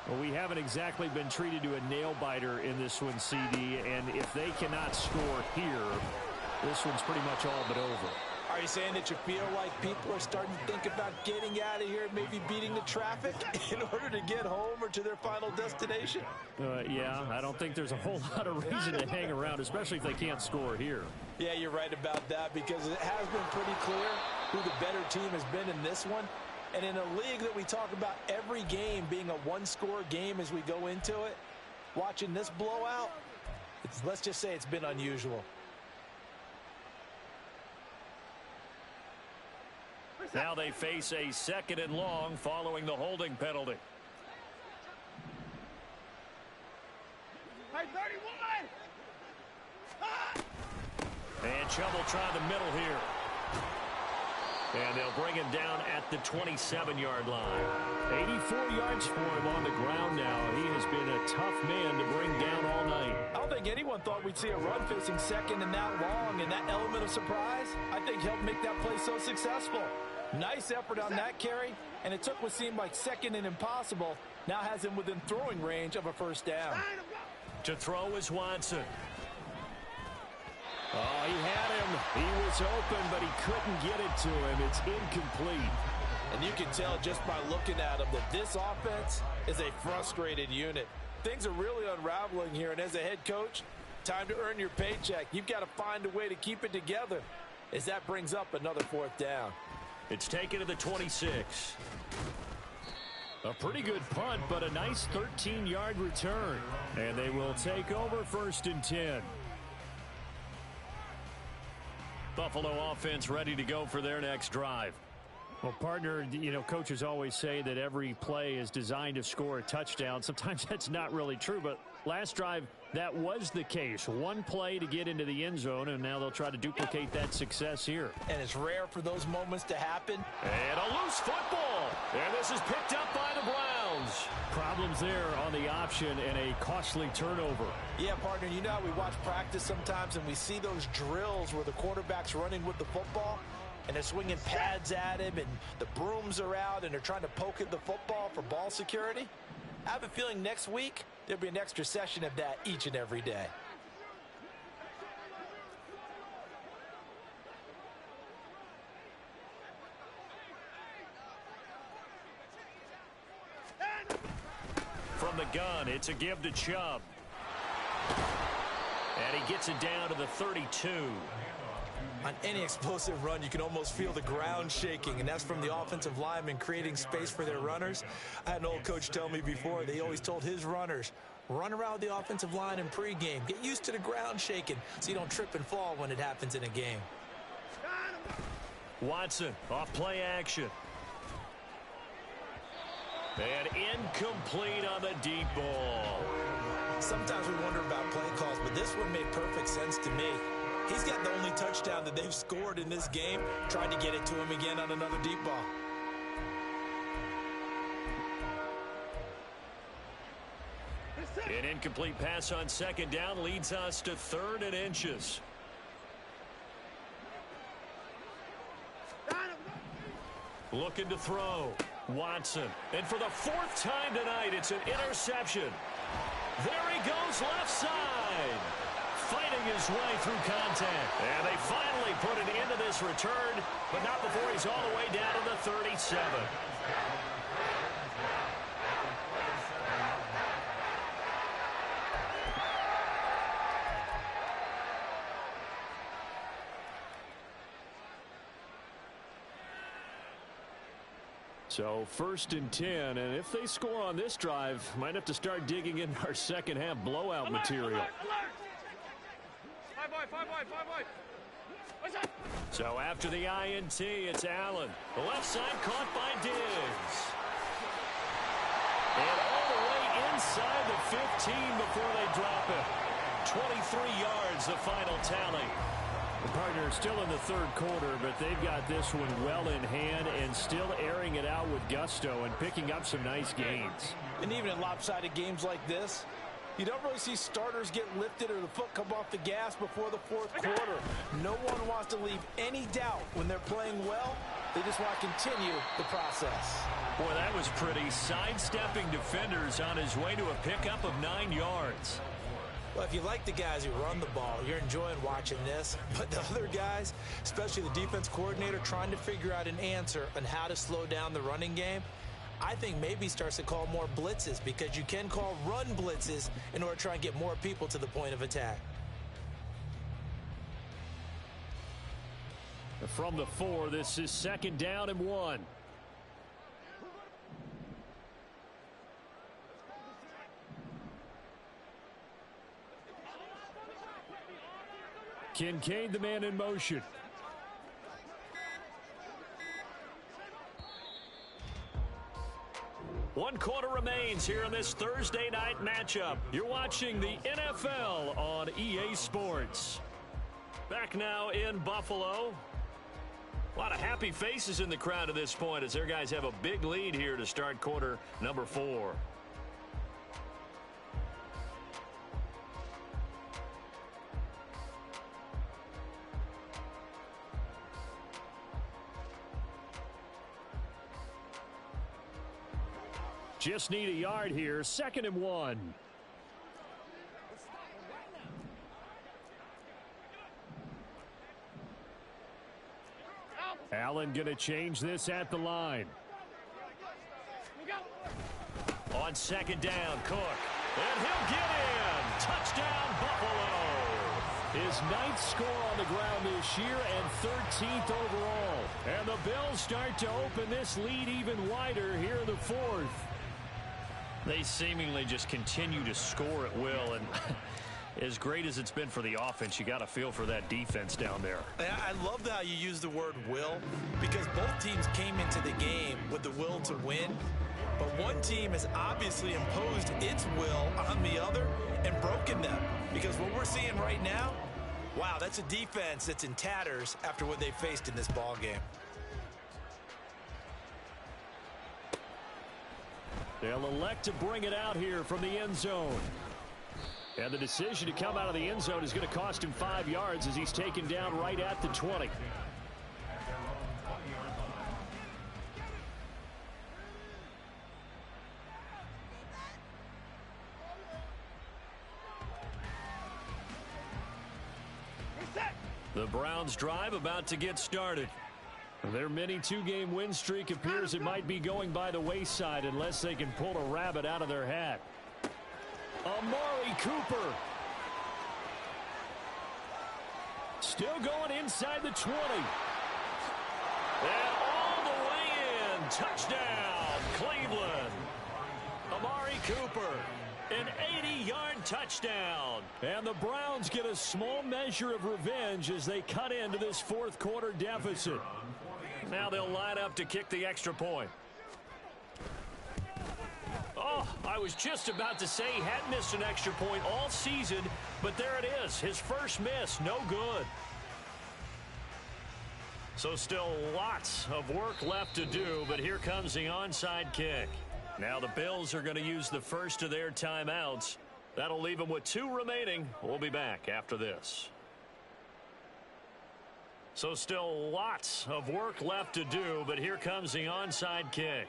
Well, we haven't exactly been treated to a nail-biter in this one, CD, and if they cannot score here, this one's pretty much all but over. Are you saying that you feel like people are starting to think about getting out of here, maybe beating the traffic in order to get home or to their final destination? Yeah, I don't think there's a whole lot of reason to hang around, especially if they can't score here. Yeah, you're right about that because it has been pretty clear who the better team has been in this one. And in a league that we talk about every game being a one-score game as we go into it, watching this blowout, let's just say it's been unusual. Now they face a 2nd and long following the holding penalty. Hey, 31! Ah! And Chubb will try the middle here. And they'll bring him down at the 27-yard line. 84 yards for him on the ground now. He has been a tough man to bring down all night. I don't think anyone thought we'd see a run facing 2nd and that long, and that element of surprise, I think, helped make that play so successful. Nice effort on that carry, and it took what seemed like 2nd and impossible. Now has him within throwing range of a first down. To throw is Watson. Oh, he had him. He was open, but he couldn't get it to him. It's incomplete. And you can tell just by looking at him that this offense is a frustrated unit. Things are really unraveling here, and as a head coach, time to earn your paycheck. You've got to find a way to keep it together as that brings up another 4th down. It's taken to the 26. A pretty good punt, but a nice 13-yard return. And they will take over 1st and 10. Buffalo offense ready to go for their next drive. Well, partner, you know, coaches always say that every play is designed to score a touchdown. Sometimes that's not really true, but last drive, that was the case. One play to get into the end zone, and now they'll try to duplicate that success here. And it's rare for those moments to happen. And a loose football. And this is picked up by the Browns. Problems there on the option and a costly turnover. Yeah, partner, you know how we watch practice sometimes and we see those drills where the quarterback's running with the football and they're swinging pads at him and the brooms are out and they're trying to poke at the football for ball security? I have a feeling next week there'll be an extra session of that each and every day. From the gun, it's a give to Chubb. And he gets it down to the 32. On any explosive run, you can almost feel the ground shaking, and that's from the offensive linemen creating space for their runners. I had an old coach tell me before, they always told his runners, run around the offensive line in pregame. Get used to the ground shaking so you don't trip and fall when it happens in a game. Watson off play action. And incomplete on the deep ball. Sometimes we wonder about play calls, but this one made perfect sense to me. He's got the only touchdown that they've scored in this game. Tried to get it to him again on another deep ball. An incomplete pass on 2nd down leads us to 3rd and inches. Looking to throw. Watson. And for the fourth time tonight, it's an interception. There he goes left side. Fighting his way through contact. And they finally put an end to this return, but not before he's all the way down to the 37. So 1st and 10, and if they score on this drive, might have to start digging in our second half blowout material. Alert! Five boy. So after the INT, it's Allen. The left side caught by Diggs. And all the way inside the 15 before they drop it. 23 yards, the final tally. The partner still in the third quarter, but they've got this one well in hand and still airing it out with gusto and picking up some nice gains. And even in lopsided games like this, you don't really see starters get lifted or the foot come off the gas before the fourth quarter. No one wants to leave any doubt when they're playing well. They just want to continue the process. Boy, that was pretty. Sidestepping defenders on his way to a pickup of 9 yards. Well, if you like the guys who run the ball, you're enjoying watching this. But the other guys, especially the defense coordinator, trying to figure out an answer on how to slow down the running game, I think maybe starts to call more blitzes, because you can call run blitzes in order to try and get more people to the point of attack. From the 4, this is 2nd down and 1. Kincaid, the man in motion. One quarter remains here in this Thursday night matchup. You're watching the NFL on EA Sports. Back now in Buffalo. A lot of happy faces in the crowd at this point as their guys have a big lead here to start quarter number 4. Just need a yard here. 2nd and 1. Allen going to change this at the line. On 2nd down, Cook. And he'll get in. Touchdown, Buffalo. His 9th score on the ground this year and 13th overall. And the Bills start to open this lead even wider here in the 4th. They seemingly just continue to score at will, and as great as it's been for the offense, you got to feel for that defense down there. I love how you use the word will, because both teams came into the game with the will to win, but one team has obviously imposed its will on the other and broken them, because what we're seeing right now, wow, that's a defense that's in tatters after what they faced in this ball game. They'll elect to bring it out here from the end zone. And the decision to come out of the end zone is going to cost him 5 yards as he's taken down right at the 20. The Browns drive about to get started. Their mini 2-game win streak appears it might be going by the wayside unless they can pull a rabbit out of their hat. Amari Cooper. Still going inside the 20. And all the way in. Touchdown, Cleveland. Amari Cooper. An 80-yard touchdown. And the Browns get a small measure of revenge as they cut into this fourth quarter deficit. Now they'll line up to kick the extra point. Oh, I was just about to say he hadn't missed an extra point all season, but there it is. His first miss, no good. So still lots of work left to do, but here comes the onside kick. Now the Bills are going to use the first of their timeouts. That'll leave them with 2 remaining. We'll be back after this. So still lots of work left to do, but here comes the onside kick.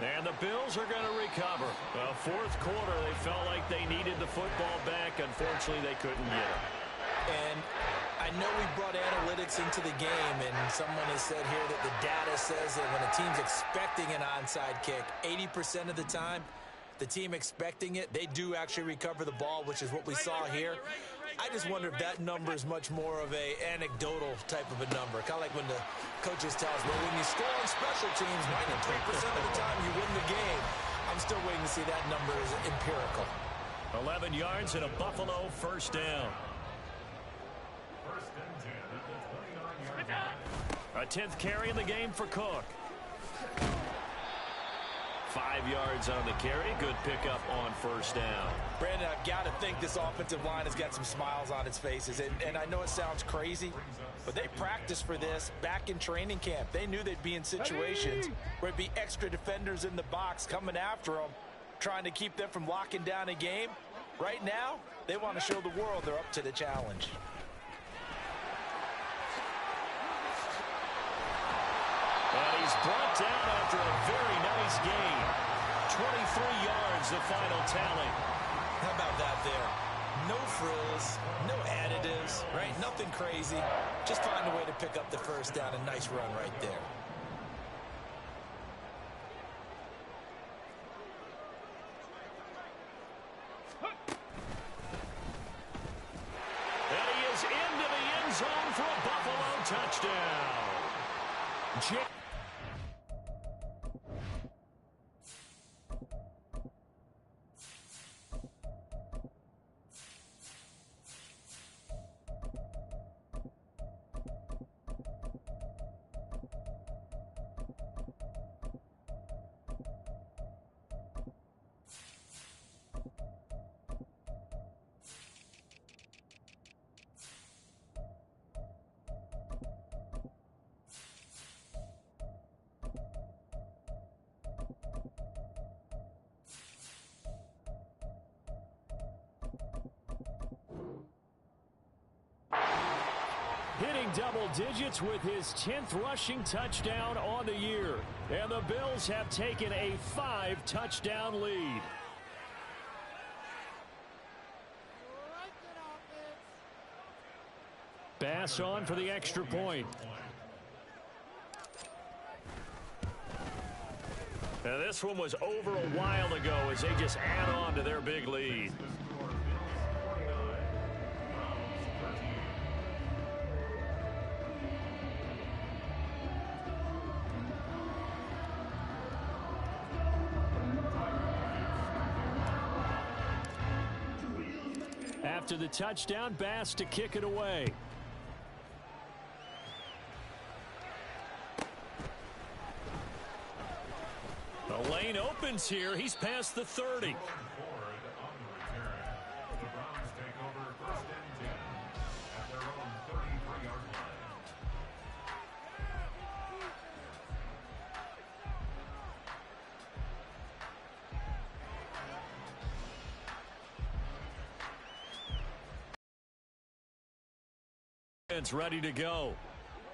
And the Bills are going to recover. Fourth quarter, they felt like they needed the football back. Unfortunately, they couldn't get it. And I know we brought analytics into the game, and someone has said here that the data says that when a team's expecting an onside kick, 80% of the time, the team expecting it, they do actually recover the ball, which is what we saw here. I just wonder if that number is much more of a anecdotal type of a number. Kind of like when the coaches tell us, well, when you score on special teams, 93% of the time you win the game. I'm still waiting to see that number is empirical. 11 yards and a Buffalo first down. First and 10 at the 29-yard line. A 10th carry in the game for Cook. 5 yards on the carry. Good pickup on first down. Brandon, I've got to think this offensive line has got some smiles on its faces. And I know it sounds crazy, but they practiced for this back in training camp. They knew they'd be in situations where it'd be extra defenders in the box coming after them, trying to keep them from locking down a game. Right now, they want to show the world they're up to the challenge. And he's brought down after a very nice gain. 23 yards, the final tally. How about that there? No frills, no additives, right? Nothing crazy. Just find a way to pick up the first down. A nice run right there. And he is into the end zone for a Buffalo touchdown. Hitting double digits with his 10th rushing touchdown on the year. And the Bills have taken a 5-touchdown lead. Bass on for the extra point. Now this one was over a while ago as they just add on to their big lead. After the touchdown, Bass to kick it away. The lane opens here. He's past the 30. Forward on the return. The Browns take over first and 10 at their own 33-yard line. It's ready to go.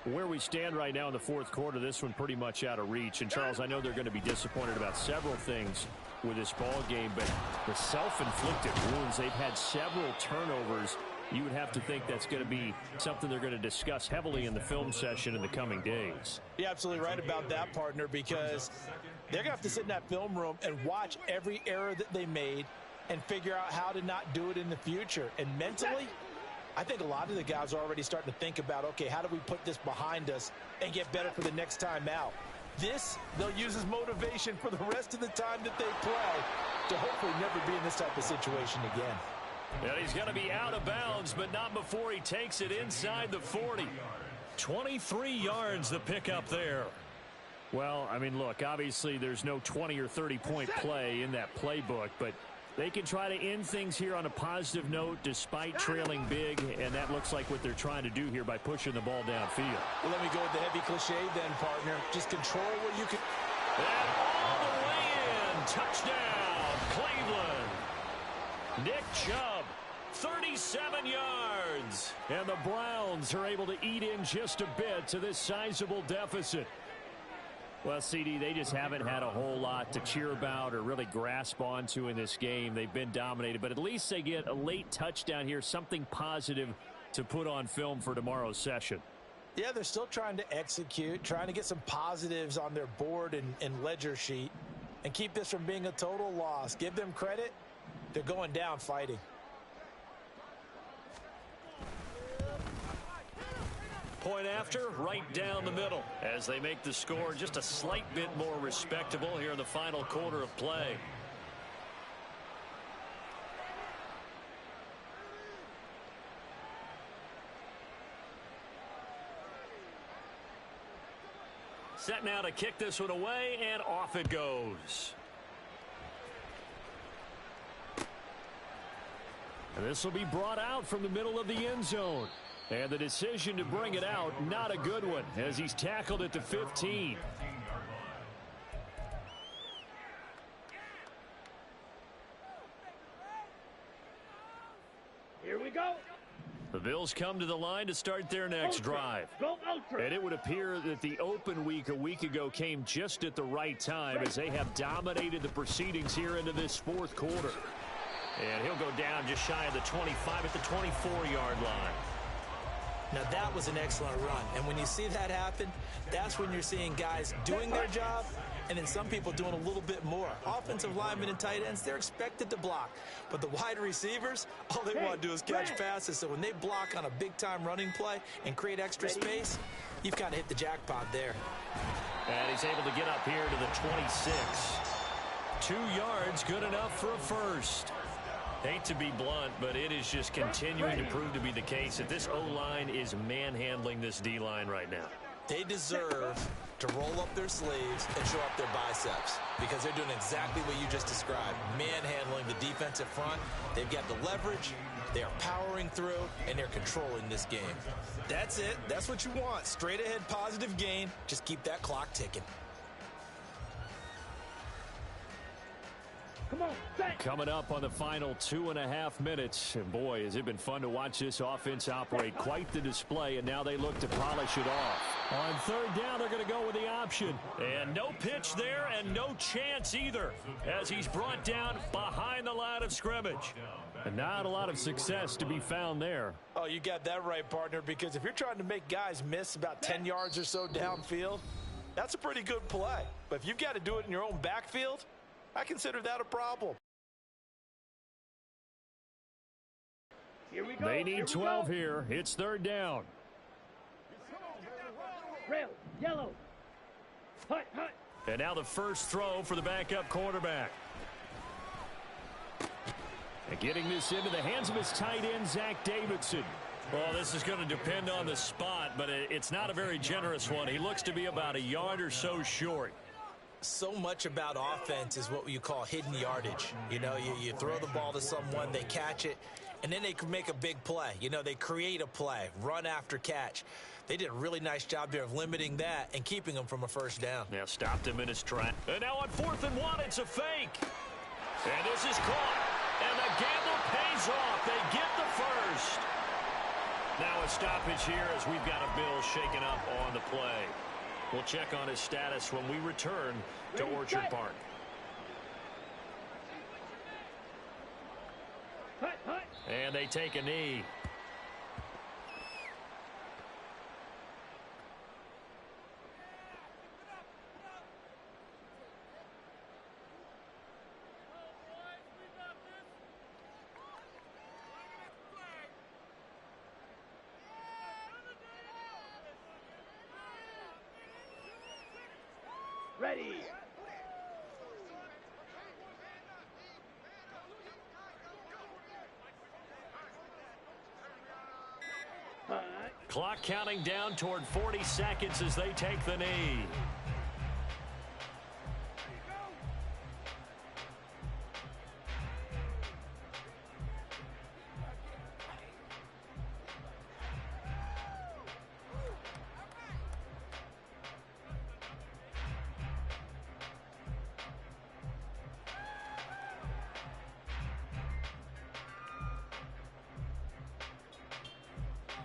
Where we stand right now in the fourth quarter, this one pretty much out of reach. And, Charles, I know they're going to be disappointed about several things with this ball game, but the self-inflicted wounds, they've had several turnovers. You would have to think that's going to be something they're going to discuss heavily in the film session in the coming days. You're absolutely right about that, partner, because they're going to have to sit in that film room and watch every error that they made and figure out how to not do it in the future. And mentally, I think a lot of the guys are already starting to think about, okay, how do we put this behind us and get better for the next time out? This, they'll use as motivation for the rest of the time that they play to hopefully never be in this type of situation again. And he's going to be out of bounds, but not before he takes it inside the 40. 23 yards the pickup there. Well, I mean, look, obviously there's no 20 or 30-point play in that playbook, but they can try to end things here on a positive note despite trailing big, and that looks like what they're trying to do here by pushing the ball downfield. Well, let me go with the heavy cliche then, partner. Just control what you can. And all the way in. Touchdown, Cleveland. Nick Chubb, 37 yards. And the Browns are able to eat in just a bit to this sizable deficit. Well, CD, they just haven't had a whole lot to cheer about or really grasp onto in this game. They've been dominated, but at least they get a late touchdown here, something positive to put on film for tomorrow's session. Yeah, they're still trying to execute, trying to get some positives on their board and ledger sheet and keep this from being a total loss. Give them credit. They're going down fighting. Point after, right down the middle as they make the score just a slight bit more respectable here in the final quarter of play. Set now to kick this one away, and off it goes. And this will be brought out from the middle of the end zone. And the decision to bring it out, not a good one, as he's tackled at the 15. Here we go. The Bills come to the line to start their next drive. Go Ultra. And it would appear that the open week a week ago came just at the right time as they have dominated the proceedings here into this fourth quarter. And he'll go down just shy of the 25 at the 24-yard line. Now, that was an excellent run. And when you see that happen, that's when you're seeing guys doing their job and then some people doing a little bit more. Offensive linemen and tight ends, they're expected to block. But the wide receivers, all they want to do is catch passes. So when they block on a big-time running play and create extra space, you've got to hit the jackpot there. And he's able to get up here to the 26. 2 yards, good enough for a first. Hate to be blunt, but it is just continuing to prove to be the case that this O-line is manhandling this D-line right now. They deserve to roll up their sleeves and show up their biceps because they're doing exactly what you just described, manhandling the defensive front. They've got the leverage, they are powering through, and they're controlling this game. That's it. That's what you want. Straight ahead positive gain. Just keep that clock ticking. Come on, set. Coming up on the final 2.5 minutes. And boy, has it been fun to watch this offense operate. Quite the display, and now they look to polish it off. On third down, they're going to go with the option. And no pitch there, and no chance either, as he's brought down behind the line of scrimmage. And not a lot of success to be found there. Oh, you got that right, partner, because if you're trying to make guys miss about 10 yards or so downfield, that's a pretty good play. But if you've got to do it in your own backfield, I consider that a problem. Here we go. They need 12 here. It's third down. Rail, yellow. Hut, hut. And now the first throw for the backup quarterback. And getting this into the hands of his tight end, Zach Davidson. Well, this is going to depend on the spot, but it's not a very generous one. He looks to be about a yard or so short. So much about offense is what you call hidden yardage. You know, you throw the ball to someone, they catch it, and then they can make a big play. You know, they create a play, run after catch. They did a really nice job there of limiting that and keeping them from a first down. Now stopped him in his track. And now on 4th and 1, it's a fake. And this is caught. And the gamble pays off. They get the first. Now a stoppage here as we've got a Bill shaken up on the play. We'll check on his status when we return to Orchard Park. Hut, hut. And they take a knee. Ready. Hut. Clock counting down toward 40 seconds as they take the knee.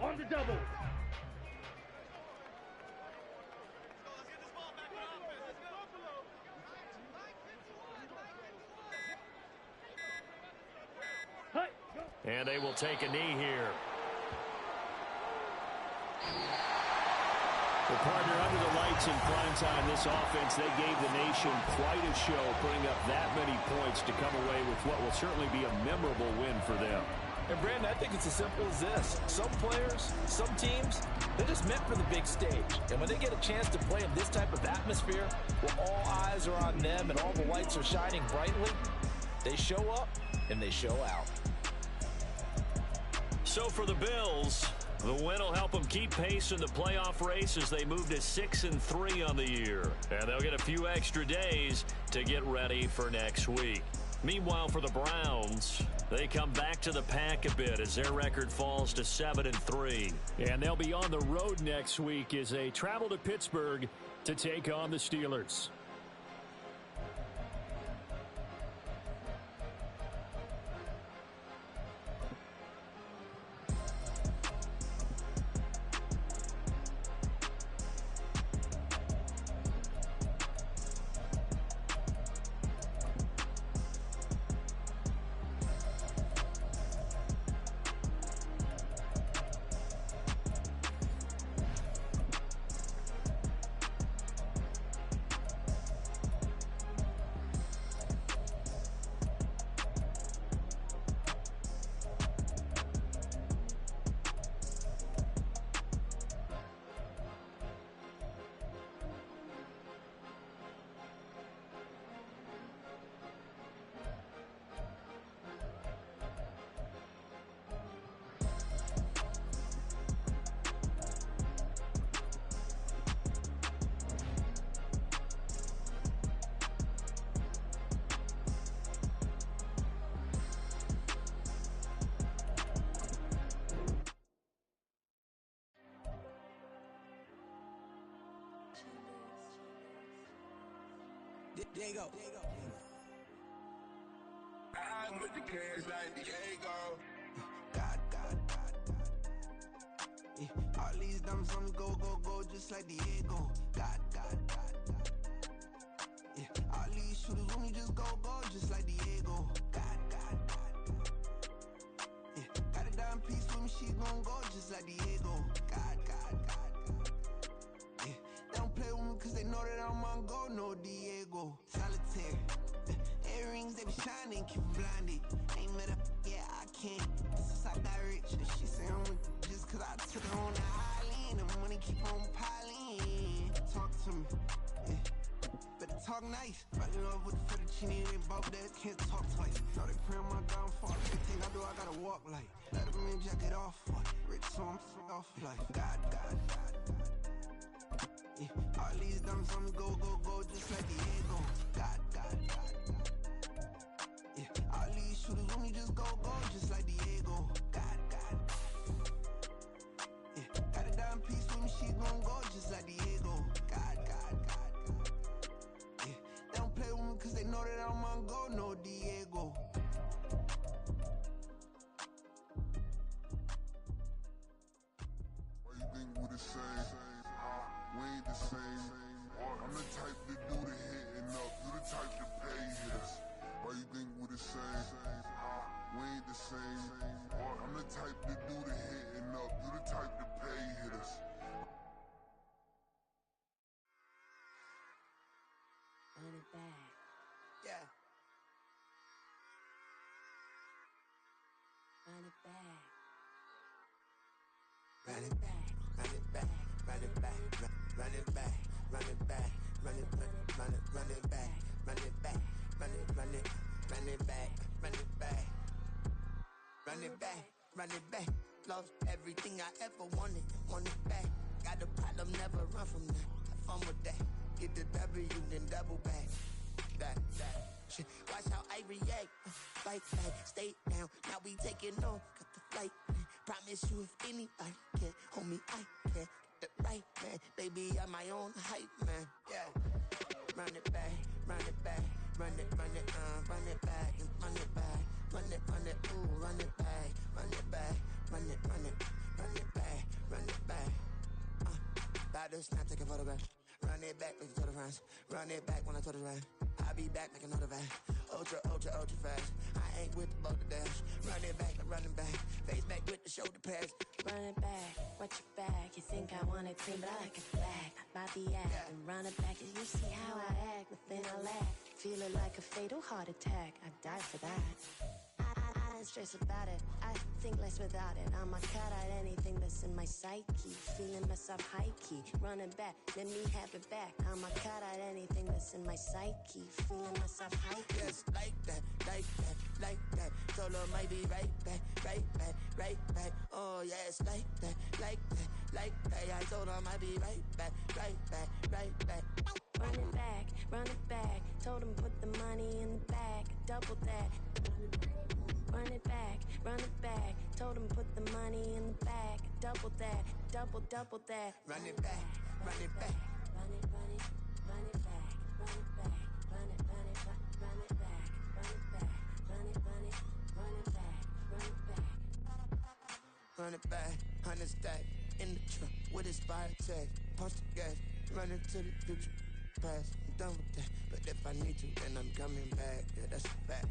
On the double. And they will take a knee here. Well, partner, under the lights in prime time, this offense, they gave the nation quite a show, putting up that many points to come away with what will certainly be a memorable win for them. And, Brandon, I think it's as simple as this. Some players, some teams, they're just meant for the big stage. And when they get a chance to play in this type of atmosphere, where all eyes are on them and all the lights are shining brightly, they show up and they show out. So for the Bills, the win will help them keep pace in the playoff race as they move to 6-3 on the year. And they'll get a few extra days to get ready for next week. Meanwhile, for the Browns, they come back to the pack a bit as their record falls to 7-3. And they'll be on the road next week as they travel to Pittsburgh to take on the Steelers. Diego. I'm with the cash like Diego. God. Yeah, all these diamonds on me go, just like Diego. God. Yeah, all these shooters on me just go, just like Diego. God. Yeah, got a dime piece with me, she gon' go just like Diego. God. Yeah, they don't play with me cause they know that I'm on go, no Diego. Solitaire. Earrings, they be shining, keep blinded. Ain't met up, yeah, I can't. Since I got rich, and she say I'm with just cause I took her on the island. The money keep on piling. Talk to me, yeah. Better talk nice. Fall in love with the fettuccine, they both that can't talk twice. Know they pray on my downfall. Everything I do, I gotta walk like. Let them in, jacket off. Rich, so I'm off life. God. Yeah, all these diamonds on me go, just like Diego. God. Yeah, all these shooters on me just go, just like Diego. God. Yeah, got a dime piece with me, she gon' go just like Diego. God. Yeah, they don't play with me cause they know that I'm on go, no Diego. Why you think we the same? We ain't the same. I'm the type to do the hitting up, you the type to pay hitters. Why you think we the same? We ain't the same. I'm the type to do the hitting up, you the type to pay hitters. Run it back. Yeah. Run it back. Run it back. Run it back. Run it back. Run it back. Run it back. Run it back. Run it back. Run it back. Run it back. Run it back. Run it back. Run it back. Lost everything I ever wanted. Want it back. Got a problem, never run from that. Have fun with that. Get the W, then double back. That. Shit. Watch how I react. Fight back. Stay down. Now we taking on. Got the flight. Promise you if anybody can. Homie, I can. Get the right man. Baby, I'm my own hype man. Yeah. Run it back. Run it back. Run it back. And run it back. Run it, ooh, run it back. Run it back. Run it back. Run it back. About to snap, take a photograph. Run it back, make it to the runs. Run it back when I told it run. I'll be back, make another van. Ultra, ultra, ultra fast. I ain't with the boat to dash. Run it back, I'm running back. Face back with the shoulder pads. Run it back, watch your back. You think I want it to, but I can flag. Body act and run it back. You see how I act, nothing I lack. Feeling like a fatal heart attack. I die for that. I don't stress about it. I think less without it. I'ma cut out anything that's in my psyche. Feeling myself high key. Running back, let me have it back. I'ma cut out anything that's in my psyche. Feeling myself high key. Yes, like that, like that, like that. Told her might be right back, right back, right back. Oh yes, like that, like that, like that. I told her might be right back, right back, right back. Run it back, run it back. Told him put the money in the bag. Double that. Run it back, run it back. Told him put the money in the bag. Double that, double that. Run it back, run it back. Run it, run it, run it back. Run it back, run it, run it, run it back. Run it back, run it, run it, run it back. Run it back. Run it back, 100 stack. In the trunk with expired tag. Punch the gas, run into the future. Past, I'm done with that. But if I need to, then I'm coming back. Yeah, that's a fact.